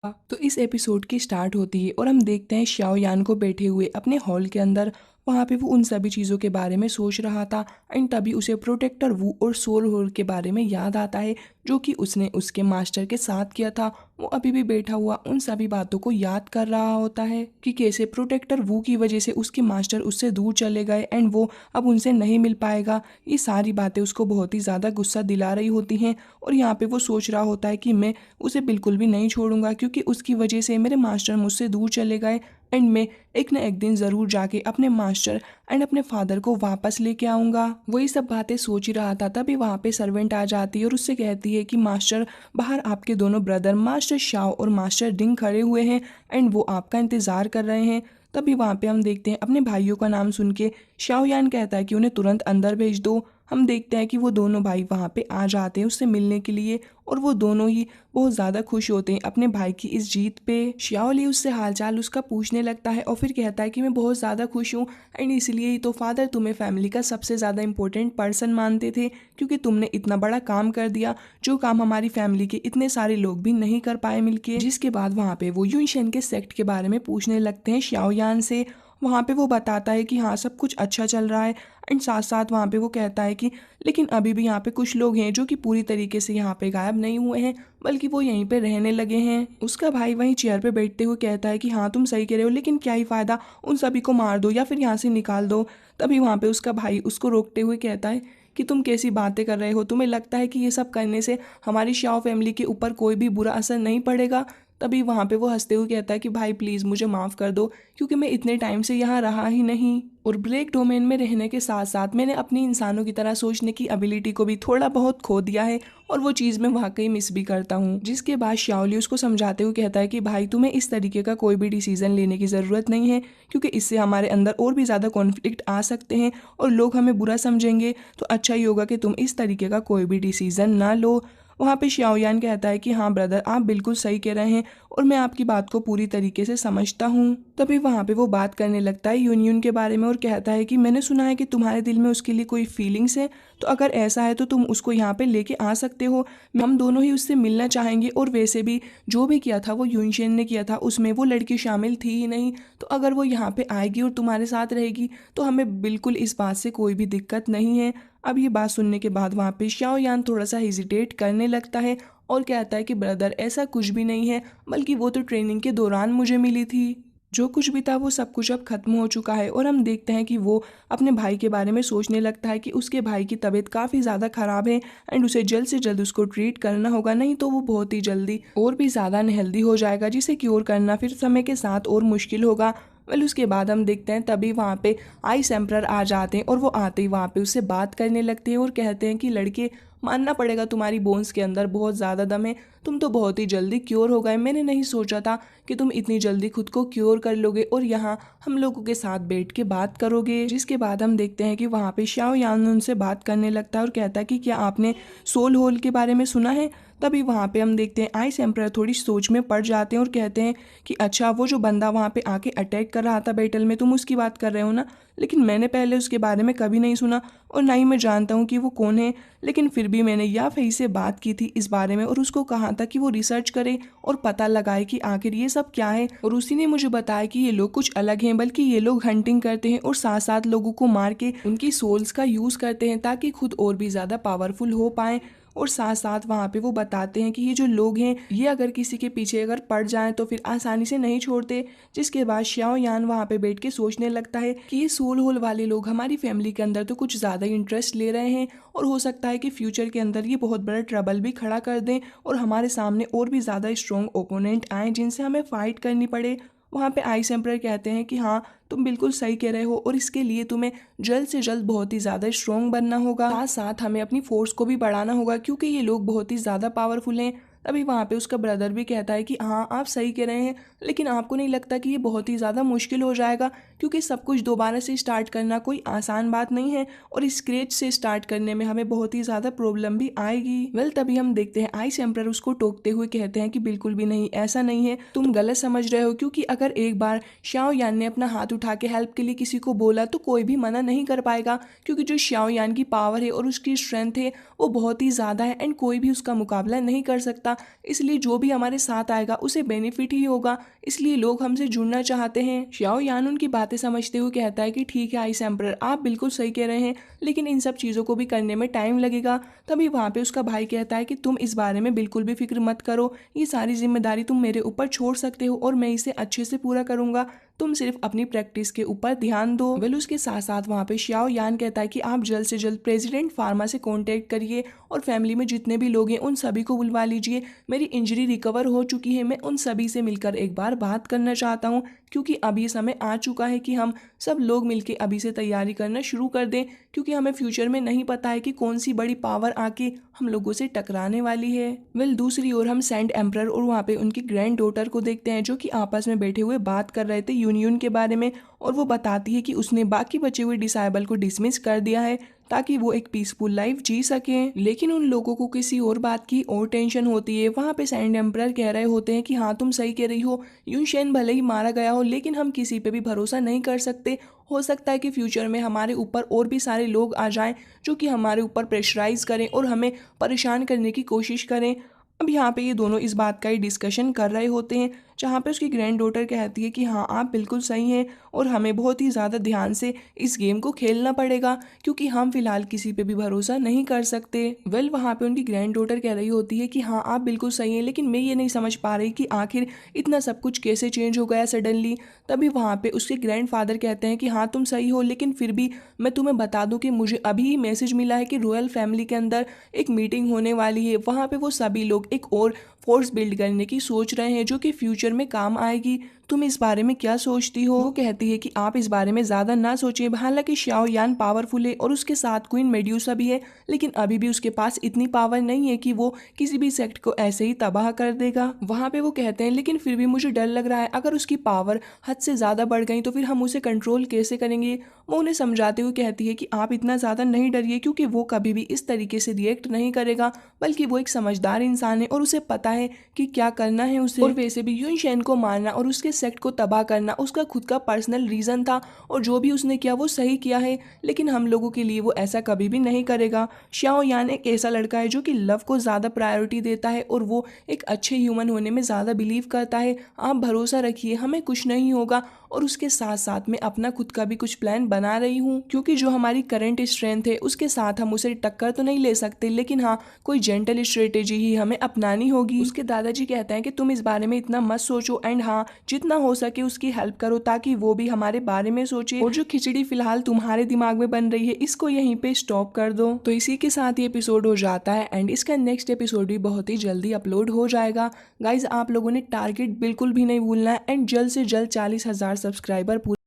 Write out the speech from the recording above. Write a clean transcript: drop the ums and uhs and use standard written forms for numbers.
तो इस एपिसोड की स्टार्ट होती है और हम देखते हैं श्याओ यान को बैठे हुए अपने हॉल के अंदर। वहाँ पे वो उन सभी चीज़ों के बारे में सोच रहा था एंड तभी उसे प्रोटेक्टर वू और सोल होल के बारे में याद आता है जो कि उसने उसके मास्टर के साथ किया था। वो अभी भी बैठा हुआ उन सभी बातों को याद कर रहा होता है कि कैसे प्रोटेक्टर वू की वजह से उसके मास्टर उससे दूर चले गए एंड वो अब उनसे नहीं मिल पाएगा। ये सारी बातें उसको बहुत ही ज़्यादा गुस्सा दिला रही होती हैं और यहाँ पे वो सोच रहा होता है कि मैं उसे बिल्कुल भी नहीं छोड़ूंगा क्योंकि उसकी वजह से मेरे मास्टर मुझसे दूर चले गए एंड मैं एक न एक दिन ज़रूर जाके अपने मास्टर एंड अपने फादर को वापस लेके आऊँगा। वही सब बातें सोच ही रहा था तभी वहाँ पे सर्वेंट आ जाती है और उससे कहती है कि मास्टर बाहर आपके दोनों ब्रदर मास्टर शाओ और मास्टर डिंग खड़े हुए हैं एंड वो आपका इंतज़ार कर रहे हैं। तभी वहाँ पे हम देखते हैं अपने भाइयों का नाम सुन के शाओयान कहता है कि उन्हें तुरंत अंदर भेज दो। हम देखते हैं कि वो दोनों भाई वहाँ पे आ जाते हैं उससे मिलने के लिए और वो दोनों ही बहुत ज़्यादा खुश होते हैं अपने भाई की इस जीत पे। श्याओली उससे हालचाल उसका पूछने लगता है और फिर कहता है कि मैं बहुत ज़्यादा खुश हूँ एंड इसलिए ही तो फादर तुम्हें फैमिली का सबसे ज़्यादा इंपॉर्टेंट पर्सन मानते थे क्योंकि तुमने इतना बड़ा काम कर दिया जो काम हमारी फैमिली के इतने सारे लोग भी नहीं कर पाए मिलके। जिसके बाद वहाँ पे वो यूनशेन के सेक्ट के बारे में पूछने लगते हैं श्याओयान से। वहाँ पे वो बताता है कि हाँ सब कुछ अच्छा चल रहा है एंड साथ साथ वहाँ पे वो कहता है कि लेकिन अभी भी यहाँ पे कुछ लोग हैं जो कि पूरी तरीके से यहाँ पे गायब नहीं हुए हैं बल्कि वो यहीं पे रहने लगे हैं। उसका भाई वहीं चेयर पे बैठते हुए कहता है कि हाँ तुम सही कह रहे हो लेकिन क्या ही फायदा, उन सभी को मार दो या फिर यहाँ से निकाल दो। तभी वहाँ पे उसका भाई उसको रोकते हुए कहता है कि तुम कैसी बातें कर रहे हो, तुम्हें लगता है कि ये सब करने से हमारी शाओ फैमिली के ऊपर कोई भी बुरा असर नहीं पड़ेगा। तभी वहाँ पे वो हंसते हुए कहता है कि भाई प्लीज़ मुझे माफ़ कर दो क्योंकि मैं इतने टाइम से यहाँ रहा ही नहीं और ब्लैक डोमेन में रहने के साथ साथ मैंने अपनी इंसानों की तरह सोचने की एबिलिटी को भी थोड़ा बहुत खो दिया है और वो चीज़ मैं वाकई मिस भी करता हूँ। जिसके बाद शाओली उसको समझाते हुए कहता है कि भाई तुम्हें इस तरीके का कोई भी डिसीजन लेने की ज़रूरत नहीं है क्योंकि इससे हमारे अंदर और भी ज़्यादा कॉन्फ्लिक्ट आ सकते हैं और लोग हमें बुरा समझेंगे। तो अच्छा ही होगा कि तुम इस तरीके का कोई भी डिसीजन ना लो। वहाँ पे श्याओयान कहता है कि हाँ ब्रदर आप बिल्कुल सही कह रहे हैं और मैं आपकी बात को पूरी तरीके से समझता हूँ। तभी वहाँ पे वो बात करने लगता है यूनियन के बारे में और कहता है कि मैंने सुना है कि तुम्हारे दिल में उसके लिए कोई फीलिंग्स है, तो अगर ऐसा है तो तुम उसको यहाँ पे लेके आ सकते हो। हम दोनों ही उससे मिलना चाहेंगे और वैसे भी जो भी किया था वो यूनशेन ने किया था, उसमें वो लड़की शामिल थी ही नहीं। तो अगर वो यहाँ पे आएगी और तुम्हारे साथ रहेगी तो हमें बिल्कुल इस बात से कोई भी दिक्कत नहीं है। अब ये बात सुनने के बाद वहाँ पे श्याओयान थोड़ा सा हेजिटेट करने लगता है और कहता है कि ब्रदर ऐसा कुछ भी नहीं है, बल्कि वो तो ट्रेनिंग के दौरान मुझे मिली थी। जो कुछ भी था वो सब कुछ अब खत्म हो चुका है और हम देखते हैं कि वो अपने भाई के बारे में सोचने लगता है कि उसके भाई की तबीयत काफ़ी ज़्यादा ख़राब है एंड उसे जल्द से जल्द उसको ट्रीट करना होगा, नहीं तो वो बहुत ही जल्दी और भी ज़्यादा अनहेल्दी हो जाएगा जिसे क्योर करना फिर समय के साथ और मुश्किल होगा। वेल उसके बाद हम देखते हैं तभी वहाँ पे आइस एम्परर आ जाते हैं और वो आते ही वहाँ पे उससे बात करने लगते हैं और कहते हैं कि लड़के मानना पड़ेगा तुम्हारी बोन्स के अंदर बहुत ज़्यादा दम है, तुम तो बहुत ही जल्दी क्योर हो गए। मैंने नहीं सोचा था कि तुम इतनी जल्दी खुद को क्योर कर लोगे और यहाँ हम लोगों के साथ बैठ के बात करोगे। जिसके बाद हम देखते हैं कि वहाँ पे शाओ यान उनसे बात करने लगता है और कहता है कि क्या आपने सोल होल के बारे में सुना है। तभी वहाँ पे हम देखते हैं आइस एम्परर थोड़ी सोच में पड़ जाते हैं और कहते हैं कि अच्छा वो जो बंदा वहाँ पे आके अटैक कर रहा था बैटल में, तुम उसकी बात कर रहे हो ना, लेकिन मैंने पहले उसके बारे में कभी नहीं सुना और ना ही मैं जानता हूँ कि वो कौन है। लेकिन फिर भी मैंने या फई से बात की थी इस बारे में और उसको कहा था कि वो रिसर्च करे और पता लगाए कि आखिर ये सब क्या है, और उसी ने मुझे बताया कि ये लोग कुछ अलग हैं, बल्कि ये लोग हंटिंग करते हैं और साथ साथ लोगों को मार के उनकी सोल्स का यूज़ करते हैं ताकि खुद और भी ज़्यादा पावरफुल हो पाएँ। और साथ साथ वहाँ पे वो बताते हैं कि ये जो लोग हैं ये अगर किसी के पीछे अगर पड़ जाएं तो फिर आसानी से नहीं छोड़ते। जिसके बाद श्याओ यान वहाँ पे बैठ के सोचने लगता है कि ये सोल होल वाले लोग हमारी फैमिली के अंदर तो कुछ ज़्यादा ही इंटरेस्ट ले रहे हैं और हो सकता है कि फ्यूचर के अंदर ये बहुत बड़ा ट्रबल भी खड़ा कर दें और हमारे सामने और भी ज़्यादा स्ट्रॉन्ग ओपोनेंट आएँ जिनसे हमें फाइट करनी पड़े। वहाँ पे आइस एम्परर कहते हैं कि हाँ तुम बिल्कुल सही कह रहे हो और इसके लिए तुम्हें जल्द से जल्द बहुत ही ज़्यादा स्ट्रॉन्ग बनना होगा, साथ साथ हमें अपनी फोर्स को भी बढ़ाना होगा क्योंकि ये लोग बहुत ही ज़्यादा पावरफुल हैं। तभी वहाँ पे उसका ब्रदर भी कहता है कि हाँ आप सही कह रहे हैं, लेकिन आपको नहीं लगता कि ये बहुत ही ज़्यादा मुश्किल हो जाएगा क्योंकि सब कुछ दोबारा से स्टार्ट करना कोई आसान बात नहीं है और स्क्रैच से स्टार्ट करने में हमें बहुत ही ज़्यादा प्रॉब्लम भी आएगी। वेल तभी हम देखते हैं आइस एम्परर उसको टोकते हुए कहते हैं कि बिल्कुल भी नहीं, ऐसा नहीं है, तुम गलत समझ रहे हो, क्योंकि अगर एक बार श्याओ यान ने अपना हाथ उठा के हेल्प के लिए किसी को बोला तो कोई भी मना नहीं कर पाएगा क्योंकि जो श्याओ यान की पावर है और उसकी स्ट्रेंथ है वो बहुत ही ज़्यादा है एंड कोई भी उसका मुकाबला नहीं कर सकता। इसलिए जो भी हमारे साथ आएगा उसे बेनिफिट ही होगा, इसलिए लोग हमसे जुड़ना चाहते हैं। शाओ यान उनकी बातें समझते हुए कहता है कि ठीक है आइस एम्परर, आप बिल्कुल सही कह रहे हैं, लेकिन इन सब चीज़ों को भी करने में टाइम लगेगा। तभी वहाँ पे उसका भाई कहता है कि तुम इस बारे में बिल्कुल भी फिक्र मत करो, ये सारी जिम्मेदारी तुम मेरे ऊपर छोड़ सकते हो और मैं इसे अच्छे से पूरा करूंगा, तुम सिर्फ अपनी प्रैक्टिस के ऊपर ध्यान दो। वेल उसके साथ साथ वहाँ पे शाओ यान कहता है कि आप जल्द से जल्द प्रेसिडेंट फार्मा से कांटेक्ट करिए और फैमिली में जितने भी लोग हैं उन सभी को बुलवा लीजिए। मेरी इंजरी रिकवर हो चुकी है, मैं उन सभी से मिलकर एक बार बात करना चाहता हूँ, क्योंकि अब ये समय आ चुका है कि हम सब लोग मिलकर अभी से तैयारी करना शुरू कर दें, क्योंकि हमें फ्यूचर में नहीं पता है कि कौन सी बड़ी पावर आके हम लोगों से टकराने वाली है। वेल दूसरी ओर हम सेंट एम्परर और वहाँ पे उनकी ग्रैंड डॉटर को देखते हैं, जो कि आपस में बैठे हुए बात कर रहे थे यूनियन के बारे में, और वो बताती है कि उसने बाकी बचे हुए डिसाइबल को डिसमिस कर दिया है ताकि वो एक पीसफुल लाइफ जी सकें। लेकिन उन लोगों को किसी और बात की और टेंशन होती है। वहाँ पे सेंट एम्परर कह रहे होते हैं कि हाँ तुम सही कह रही हो, यूनशेन भले ही मारा गया हो, लेकिन हम किसी पे भी भरोसा नहीं कर सकते। हो सकता है कि फ्यूचर में हमारे ऊपर और भी सारे लोग आ जाएं जो कि हमारे ऊपर प्रेशराइज करें और हमें परेशान करने की कोशिश करें। अब यहाँ पे ये दोनों इस बात का ही डिस्कशन कर रहे होते हैं, जहाँ पे उसकी ग्रैंड डॉटर कहती है कि हाँ आप बिल्कुल सही हैं और हमें बहुत ही ज़्यादा ध्यान से इस गेम को खेलना पड़ेगा, क्योंकि हम फिलहाल किसी पे भी भरोसा नहीं कर सकते। वेल वहाँ पे उनकी ग्रैंड डॉटर कह रही होती है कि हाँ आप बिल्कुल सही हैं, लेकिन मैं ये नहीं समझ पा रही कि आखिर इतना सब कुछ कैसे चेंज हो गया सडनली। तभी वहाँ पे उसके ग्रैंड फादर कहते हैं कि हाँ तुम सही हो, लेकिन फिर भी मैं तुम्हें बता दूं कि मुझे अभी ही मैसेज मिला है कि रॉयल फैमिली के अंदर एक मीटिंग होने वाली है। वहाँ पे वो सभी लोग एक और फोर्स बिल्ड करने की सोच रहे हैं जो कि फ्यूचर में काम आएगी। तुम इस बारे में क्या सोचती हो? वो कहती है कि आप इस बारे में ज्यादा ना सोचिए। हालांकि शाओ यान पावरफुल है और उसके साथ क्वीन मेड्यूसा भी है, लेकिन अभी भी उसके पास इतनी पावर नहीं है कि वो किसी भी सेक्ट को ऐसे ही तबाह कर देगा। वहाँ पे वो कहते हैं लेकिन फिर भी मुझे डर लग रहा है, अगर उसकी पावर हद से ज्यादा बढ़ गई तो फिर हम उसे कंट्रोल कैसे करेंगे? वो उन्हें समझाते हुए कहती है कि आप इतना ज्यादा नहीं डरिए, क्योंकि वो कभी भी इस तरीके से रिएक्ट नहीं करेगा, बल्कि वो एक समझदार इंसान है और उसे पता है कि क्या करना है उसे। और वैसे भी यूनशेन को मारना और उसके सेक्ट को तबाह करना उसका खुद का पर्सनल रीजन था, और जो भी उसने किया वो सही किया है, लेकिन हम लोगों के लिए वो ऐसा कभी भी नहीं करेगा। शाओ यान एक ऐसा लड़का है जो कि लव को ज्यादा प्रायोरिटी देता है और वो एक अच्छे ह्यूमन होने में ज्यादा बिलीव करता है। आप भरोसा रखिए, हमें कुछ नहीं होगा। और उसके साथ साथ मैं अपना खुद का भी कुछ प्लान बना रही हूँ, क्योंकि जो हमारी करंट स्ट्रेंथ है उसके साथ हम उसे टक्कर तो नहीं ले सकते, लेकिन हाँ कोई जेंटल स्ट्रेटेजी ही हमें अपनानी होगी। उसके दादाजी कहते हैं कि तुम इस बारे में इतना मत सोचो, एंड हाँ जितना हो सके उसकी हेल्प करो ताकि वो भी हमारे बारे में सोचे, और जो खिचड़ी फिलहाल तुम्हारे दिमाग में बन रही है इसको यहीं पे स्टॉप कर दो। तो इसी के साथ ये एपिसोड हो जाता है एंड इसका नेक्स्ट एपिसोड भी बहुत ही जल्दी अपलोड हो जाएगा। गाइज आप लोगों ने टारगेट बिल्कुल भी नहीं भूलना है एंड जल्द से जल्द 40,000 सब्सक्राइबर